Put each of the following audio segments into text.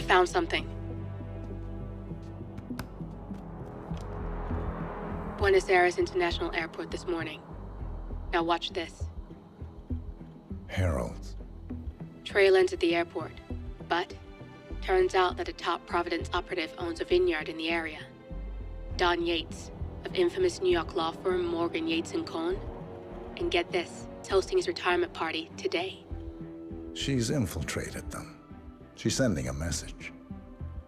found something. Buenos Aires International Airport this morning. Now watch this. Heralds. Trail ends at the airport, but turns out that a top Providence operative owns a vineyard in the area. Don Yates, of infamous New York law firm Morgan, Yates & Cohn. And get this, he's hosting his retirement party today. She's infiltrated them. She's sending a message.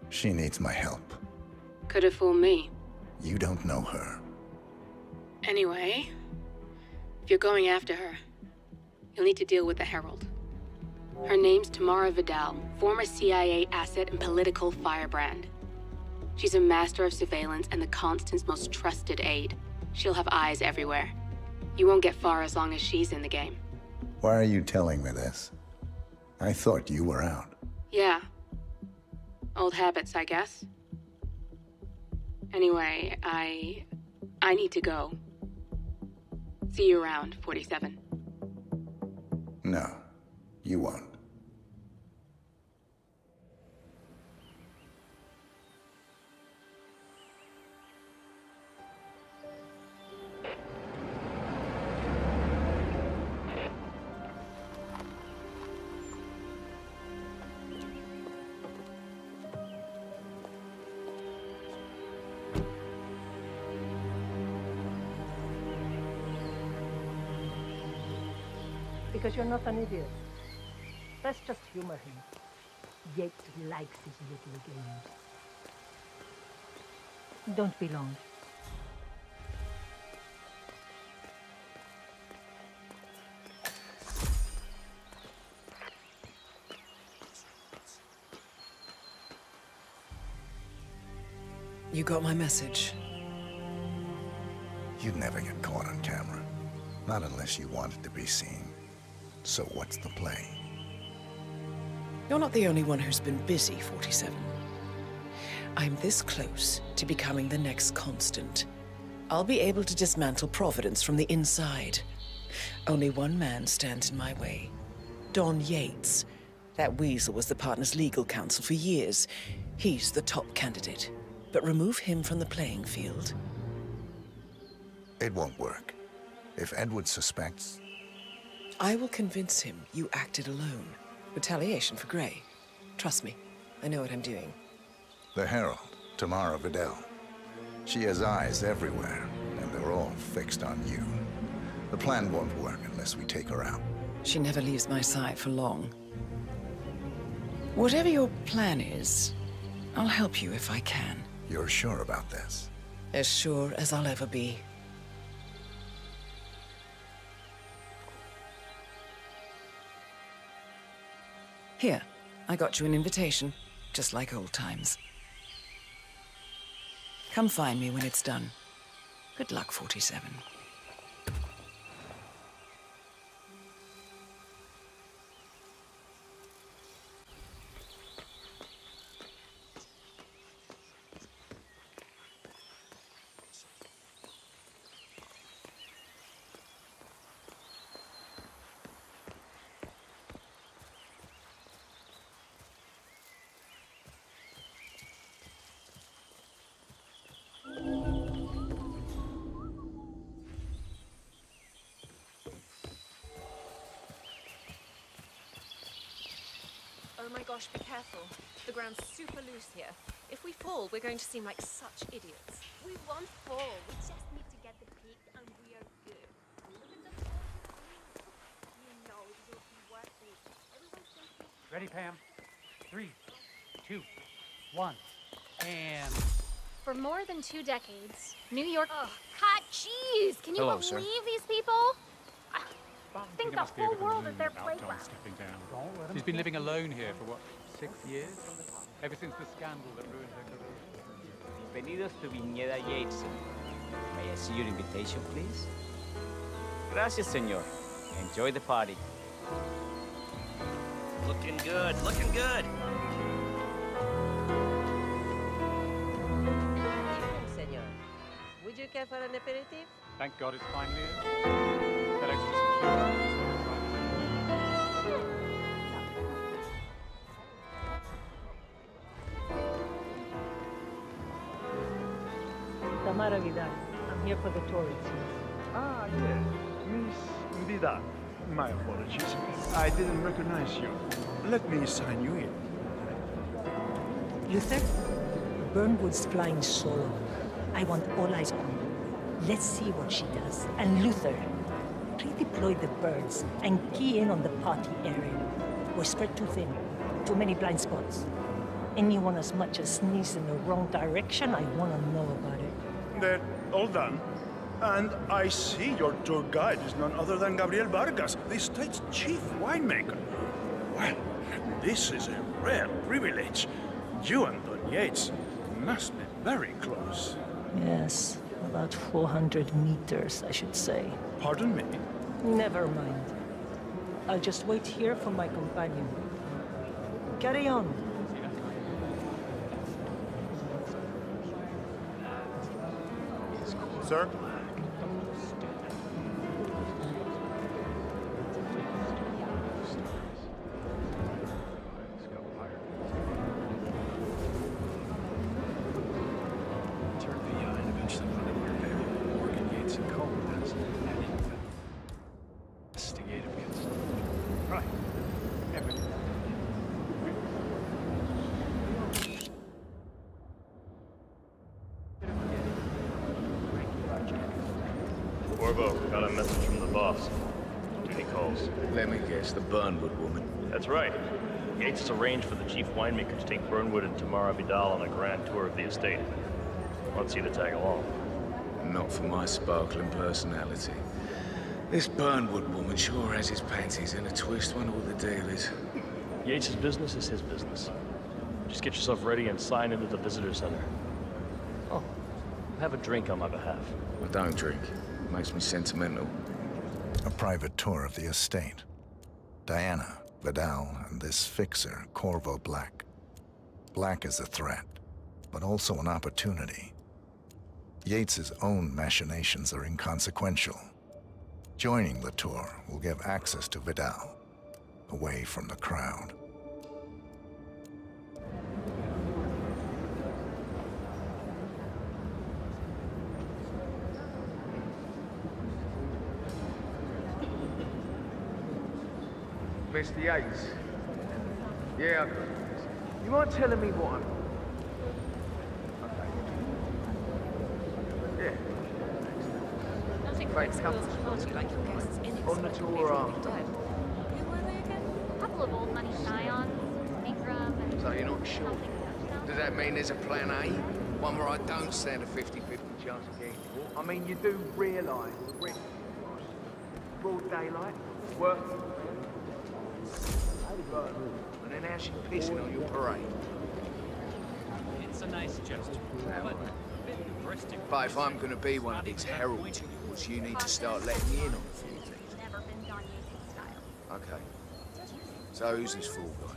She needs my help. Could have fooled me. You don't know her. Anyway, if you're going after her, you'll need to deal with the Herald. Her name's Tamara Vidal, former CIA asset and political firebrand. She's a master of surveillance and the Constant's most trusted aide. She'll have eyes everywhere. You won't get far as long as she's in the game. Why are you telling me this? I thought you were out. Yeah. Old habits, I guess. Anyway, I need to go. See you around, 47. No, you won't. Because you're not an idiot. Let's just humor him. Yates likes his little games. Don't be long. You got my message. You'd never get caught on camera. Not unless you wanted to be seen. So what's the play? You're not the only one who's been busy, 47. I'm this close to becoming the next Constant. I'll be able to dismantle Providence from the inside. Only one man stands in my way. Don Yates. That weasel was the partner's legal counsel for years. He's the top candidate. But remove him from the playing field. It won't work. If Edward suspects... I will convince him you acted alone. Retaliation for Gray. Trust me, I know what I'm doing. The Herald, Tamara Vidal. She has eyes everywhere, and they're all fixed on you. The plan won't work unless we take her out. She never leaves my side for long. Whatever your plan is, I'll help you if I can. You're sure about this? As sure as I'll ever be. Here, I got you an invitation, just like old times. Come find me when it's done. Good luck, 47. Oh my gosh, be careful. The ground's super loose here. If we fall, we're going to seem like such idiots. We won't fall. We just need to get the peak and we are good. Look at the fall. You know it will be worth it. Everyone's going to be... Ready, Pam? 3, 2, 1, and... For more than 2 decades, New York... Oh, God, jeez! Can you believe these people? I think the whole world is their playground. She's been living alone here for, what, 6 years? Ever since the scandal that ruined her career. Bienvenidos to Viñeda Yates. May I see your invitation, please? Gracias, señor. Enjoy the party. Looking good, looking good. Evening, senor. Would you care for an aperitif? Thank God it's finally in. That extra security. Tamara Vidal. I'm here for the tourists. Ah, yes. Miss Vidal. My apologies. I didn't recognize you. Let me sign you in. Luther, Burnwood's flying solo. I want all eyes on her. Let's see what she does. And Luther, redeploy the birds and key in on the party area. We're spread too thin. Too many blind spots. Anyone as much as sneezes in the wrong direction, I want to know about it. They're all done. And I see your tour guide is none other than Gabriel Vargas, the state's chief winemaker. Well, this is a rare privilege. You and Don Yates must be very close. Yes, about 400 meters, I should say. Pardon me? Never mind. I'll just wait here for my companion. Carry on. Sir? Got a message from the boss. Duty calls. Let me guess, the Burnwood woman. That's right. Yates has arranged for the chief winemaker to take Burnwood and Tamara Vidal on a grand tour of the estate. Wants you to tag along. Not for my sparkling personality. This Burnwood woman sure has his panties in a twist, wonder what the deal is. Yates' business is his business. Just get yourself ready and sign into the visitor center. Oh, have a drink on my behalf. I don't drink. Makes me sentimental. A private tour of the estate. Diana, Vidal, and this fixer, Corvo Black. Black is a threat, but also an opportunity. Yates's own machinations are inconsequential. Joining the tour will give access to Vidal, away from the crowd. Mr. Yates. Yeah, I've got it. You mind telling me what I'm... Okay. Yeah. Nothing Thanks, breaks a girl's party like your guests on the tour after. Who were they again? A couple of old money scions, Ingram, and So you're not sure? something else. Does that mean there's a plan A? One where I don't stand a 50-50 chance of getting caught? I mean, you do realise the risk. Broad daylight, work. And then how's she pissing on your parade? It's a nice gesture, but a bit hubristic. But if I'm going to be one of these heralds of yours, you need to start letting me in on a few things. Never been Don Yates' style. Okay. So who's this fool guy?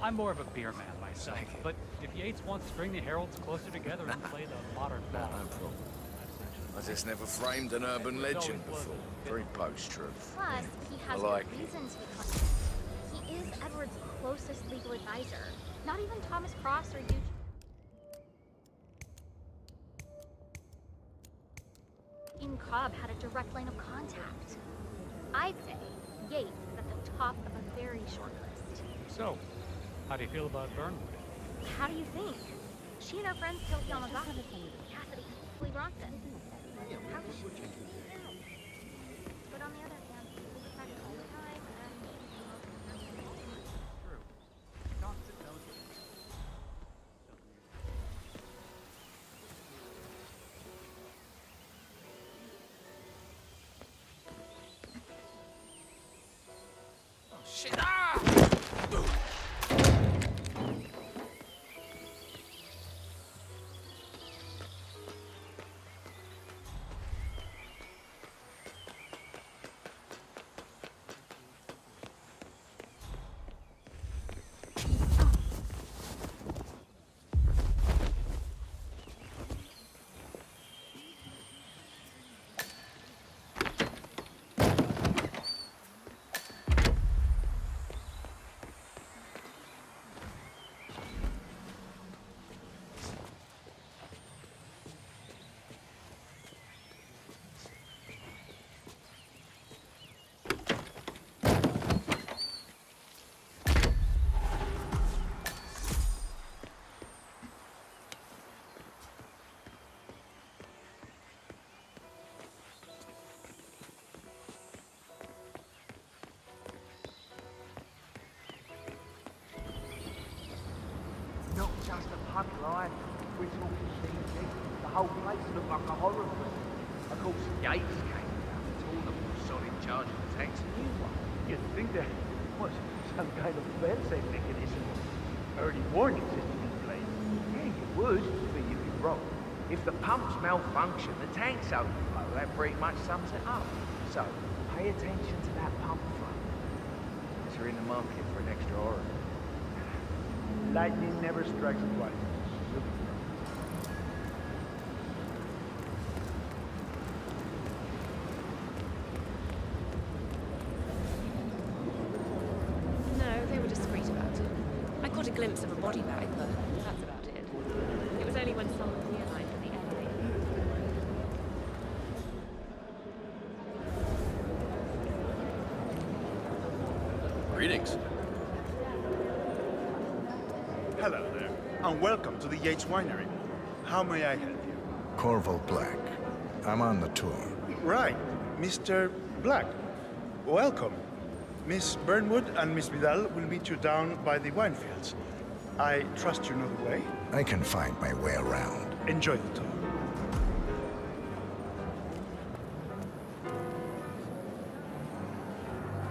I'm more of a beer man myself, but if Yates wants to bring the heralds closer together and play the modern ball, No problem. I just never framed an urban legend before. Very post-truth. Plus, he has I like good it. reasons to claim. He is Edward's closest legal advisor. Not even Thomas Cross or Eugene. Cobb had a direct line of contact. I'd say Yates is at the top of a very short list. So, how do you feel about Burnwood? How do you think? She and her friends killed Yamazaki, Cassidy, Lee Bronson. How does she... But on the other hand, we get back all the time, and... True. Constant notion. Oh, shit! Ah! pub life. We're talking CG. The whole place looked like a horror film. Of course, Yates came down and told them all solid in charge of the tanks and new one. You'd think there was some kind of fail-safe mechanism. Early warning system in place. Yeah, you would, but you'd be wrong. If the pumps malfunction, the tanks overflow. That pretty much sums it up. So, pay attention to that pump front. Because you're in the market for an extra aura. Lightning never strikes twice. No, they were discreet about it. I caught a glimpse of a body bag, but that's about it. It was only when someone realized that the LA... Greetings. Hello there, and welcome to the Yates Winery. How may I help you? Corvo Black. I'm on the tour. Right, Mr. Black. Welcome. Miss Burnwood and Miss Vidal will meet you down by the wine fields. I trust you know the way? I can find my way around. Enjoy the tour.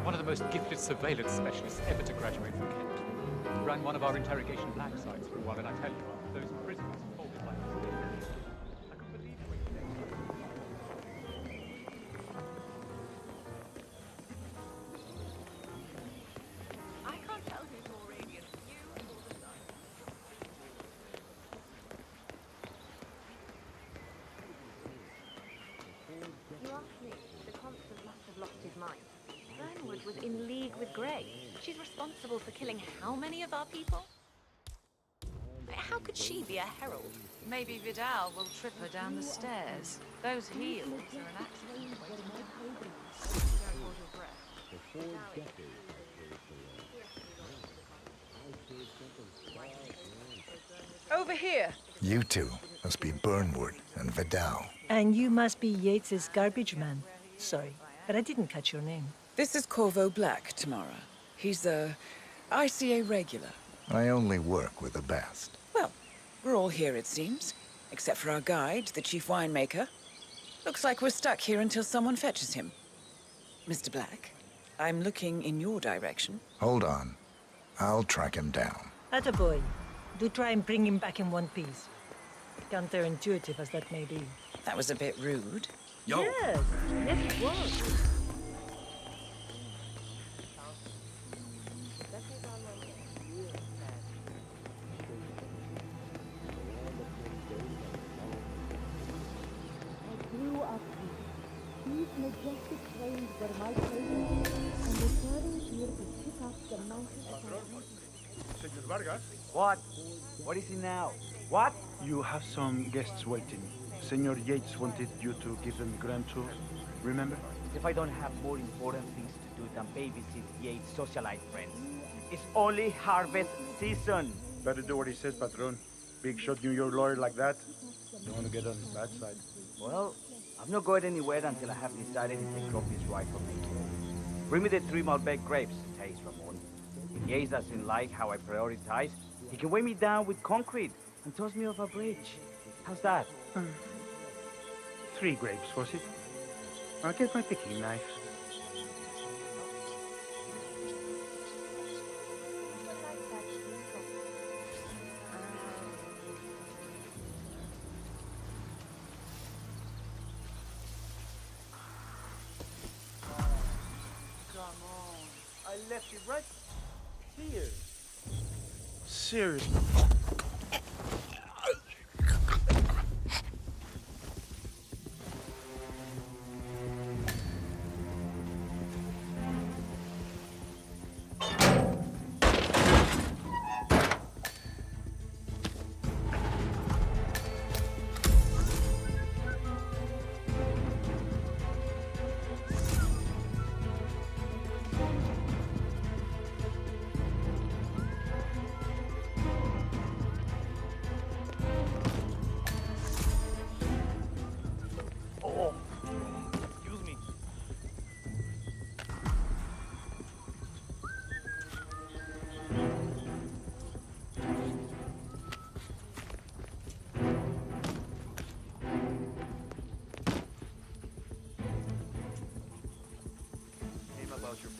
One of the most gifted surveillance specialists ever to graduate from Kent. Ran one of our interrogation black sites for a while, and I tell you, those prisoners folded like this. I couldn't believe it when you I can't tell who's more radiant, you or the sun. You ask me, the constant must have lost his mind. Burnwood was in league with Grey. She's responsible for killing how many of our people? How could she be a herald? Maybe Vidal will trip her down the stairs. Those heels are an accident waiting to happen. Don't hold your breath. Over here. You two must be Burnwood and Vidal. And you must be Yates's garbage man. Sorry, but I didn't catch your name. This is Corvo Black, Tamara. He's a ICA regular. I only work with the best. Well, we're all here, it seems. Except for our guide, the chief winemaker. Looks like we're stuck here until someone fetches him. Mr. Black, I'm looking in your direction. Hold on. I'll track him down. Attaboy. Do try and bring him back in one piece. Counterintuitive as that may be. That was a bit rude. Yo! Yes, yes it was. These majestic trains were my favorite, and the journey here to pick up the mountain assassination. Senor Vargas? What? What is it now? What? You have some guests waiting. Senor Yates wanted you to give them the grand tour. Remember? If I don't have more important things to do than babysit Yates' socialite friends. It's only harvest season. Better do what he says, Patron. Big shot New York lawyer like that. Don't want to get on his bad side. Well, I'm not going anywhere until I have decided if the crop is right for me. Bring me the 3 Malbec grapes, taste Ramon. If Yates doesn't like how I prioritize, he can weigh me down with concrete and toss me off a bridge. How's that? 3 grapes, was it? I'll get my picking knife. I left it right here. Seriously?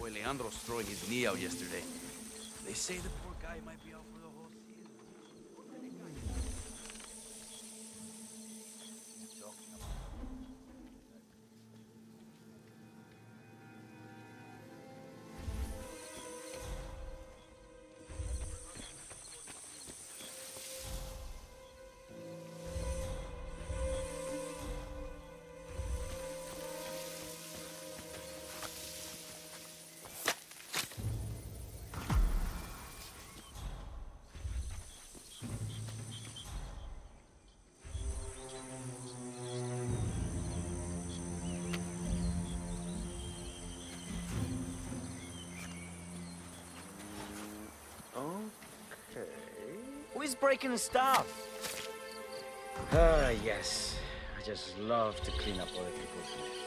boy Leandro's throwing his knee out yesterday. They say the poor guy might be out for the whole season. Who is breaking stuff? Yes. I just love to clean up other people's mess.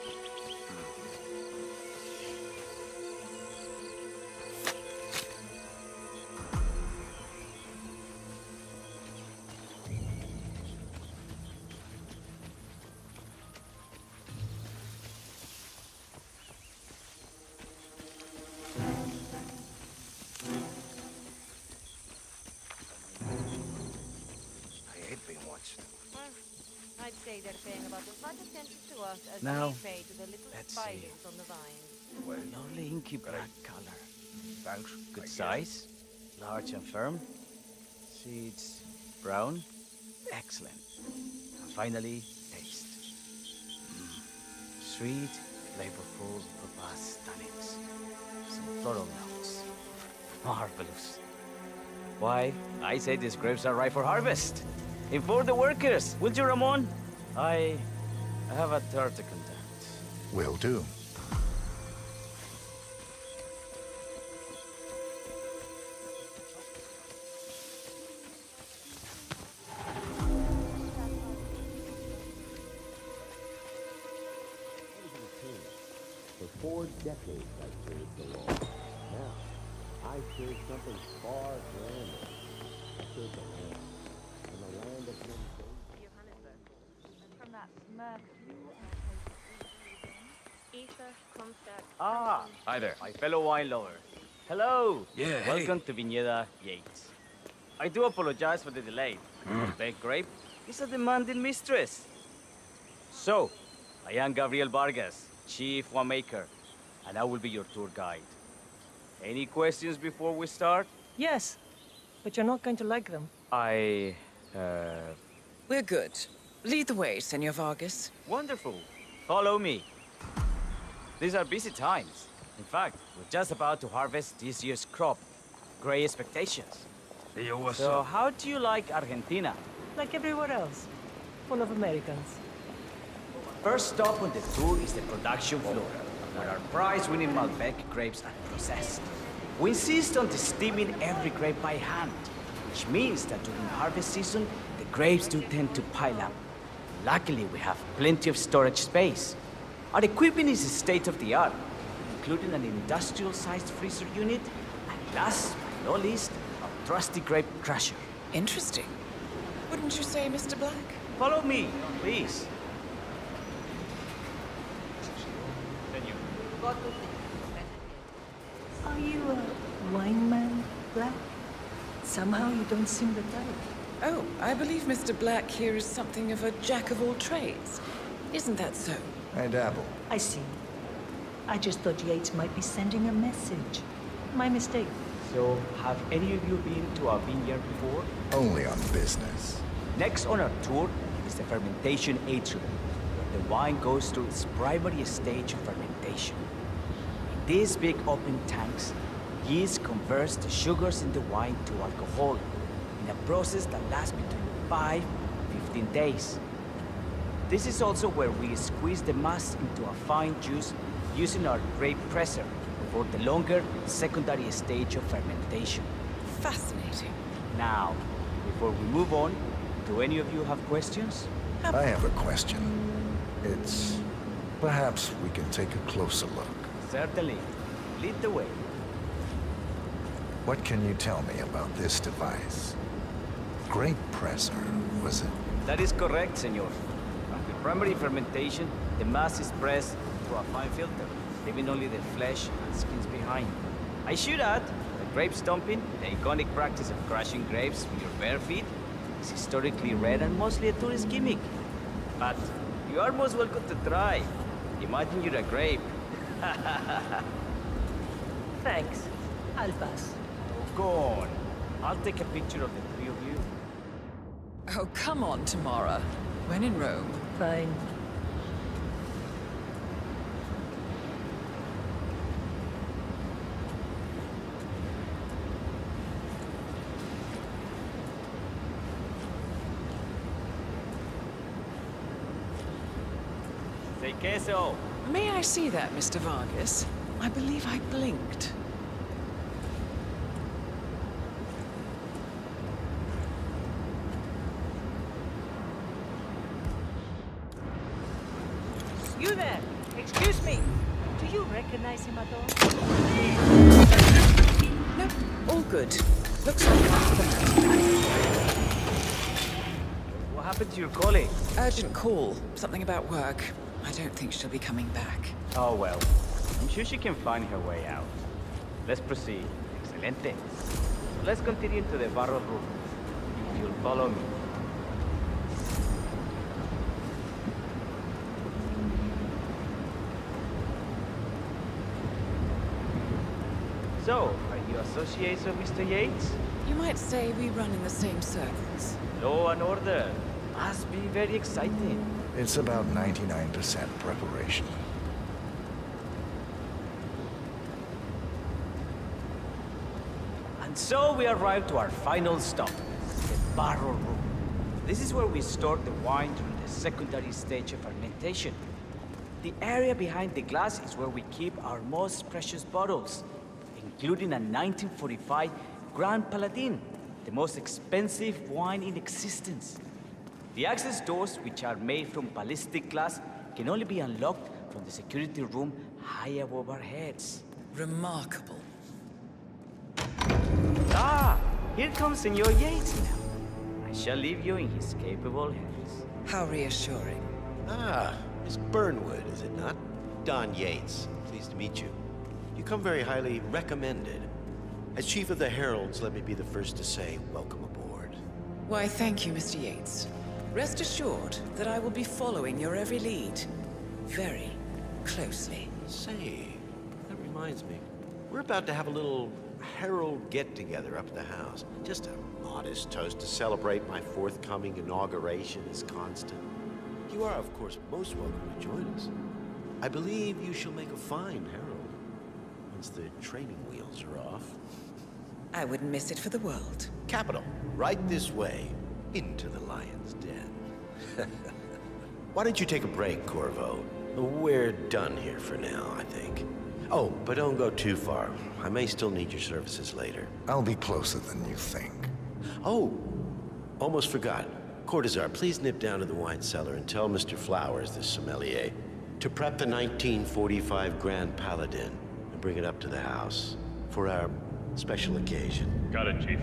I'd say they're paying about as much attention to us as Now, we pay to the little spiders on the vine. Well, lovely inky black color. Thanks. Good size, large and firm. Seeds brown. Excellent. And finally, taste. Sweet, flavorful, robust tannins. Some floral notes. Marvelous. Why, I say these grapes are ripe for harvest. Inform the workers, will you, Ramon? I have a third to conduct. Will do. For 4 decades I served the law. Now, I serve something far grander. I serve the land. And the land of From that smirk Ether, Comstock. Hi there. My fellow wine lover. Hello. Yeah, hey. Welcome to Viñeda Yates. I do apologize for the delay. Beck Grape is a demanding mistress. So, I am Gabriel Vargas, Chief Winemaker, and I will be your tour guide. Any questions before we start? Yes, but you're not going to like them. We're good. Lead the way, Senor Vargas. Wonderful. Follow me. These are busy times. In fact, we're just about to harvest this year's crop. Great expectations. Hey, yo, what's So, up? how do you like Argentina? Like everywhere else. Full of Americans. First stop on the tour is the production floor, where our prize-winning Malbec grapes are processed. We insist on steaming every grape by hand, which means that during harvest season, the grapes do tend to pile up. Luckily, we have plenty of storage space. Our equipment is state-of-the-art, including an industrial-sized freezer unit, and last but not least, a trusty grape crusher. Interesting. Wouldn't you say, Mr. Black? Follow me, please. Are you a wine man, Black? Somehow you don't seem the type. Oh, I believe Mr. Black here is something of a jack of all trades. Isn't that so? I dabble. I see. I just thought Yates might be sending a message. My mistake. So, have any of you been to our vineyard before? Only on business. Next on our tour is the fermentation atrium, where the wine goes through its primary stage of fermentation. In these big open tanks, yeast converts the sugars in the wine to alcohol, in a process that lasts between 5 and 15 days. This is also where we squeeze the mass into a fine juice using our grape presser for the longer secondary stage of fermentation. Fascinating. Now, before we move on, do any of you have questions? I have a question. It's... perhaps we can take a closer look. Certainly. Lead the way. What can you tell me about this device? Grape presser, was it? That is correct, senor. After primary fermentation, the mass is pressed through a fine filter. leaving only the flesh and skins behind. I should add, the grape stomping, the iconic practice of crushing grapes with your bare feet, is historically rare and mostly a tourist gimmick. But you are most welcome to try. Imagine you're a grape. Thanks. I'll pass. Go on. I'll take a picture of the three of you. Oh, come on, Tamara. When in Rome. Fine. Say queso. May I see that, Mr. Vargas? I believe I blinked. You there! Excuse me! Do you recognize him at all? Nope, all good. Looks like that's the man. What happened to your colleague? Urgent call. Something about work. I don't think she'll be coming back. Oh well. I'm sure she can find her way out. Let's proceed. Excelente. Let's continue to the barrel room. If you'll follow me. So, are you associates of Mr. Yates? You might say we run in the same circles. Law and order. Must be very exciting. It's about 99% preparation. And so we arrive to our final stop, the barrel room. This is where we store the wine during the secondary stage of fermentation. The area behind the glass is where we keep our most precious bottles, including a 1945 Grand Paladin, the most expensive wine in existence. The access doors, which are made from ballistic glass, can only be unlocked from the security room high above our heads. Remarkable. Ah, here comes Senor Yates now. I shall leave you in his capable hands. How reassuring. Ah, Miss Burnwood, is it not? Don Yates, pleased to meet you. You come very highly recommended. As Chief of the Heralds, let me be the first to say, welcome aboard. Why, thank you, Mr. Yates. Rest assured that I will be following your every lead. Very closely. Say, that reminds me. We're about to have a little Herald get-together up at the house. Just a modest toast to celebrate my forthcoming inauguration as Constant. You are, of course, most welcome to join us. I believe you shall make a fine Herald, once the training wheels are off. I wouldn't miss it for the world. Capital. Right this way, into the lion's den. Why don't you take a break, Corvo? We're done here for now, I think. Oh, but don't go too far. I may still need your services later. I'll be closer than you think. Oh, almost forgot. Cortazar, please nip down to the wine cellar and tell Mr. Flowers, the sommelier, to prep the 1945 Grand Paladin and bring it up to the house for our special occasion. Got it, Chief.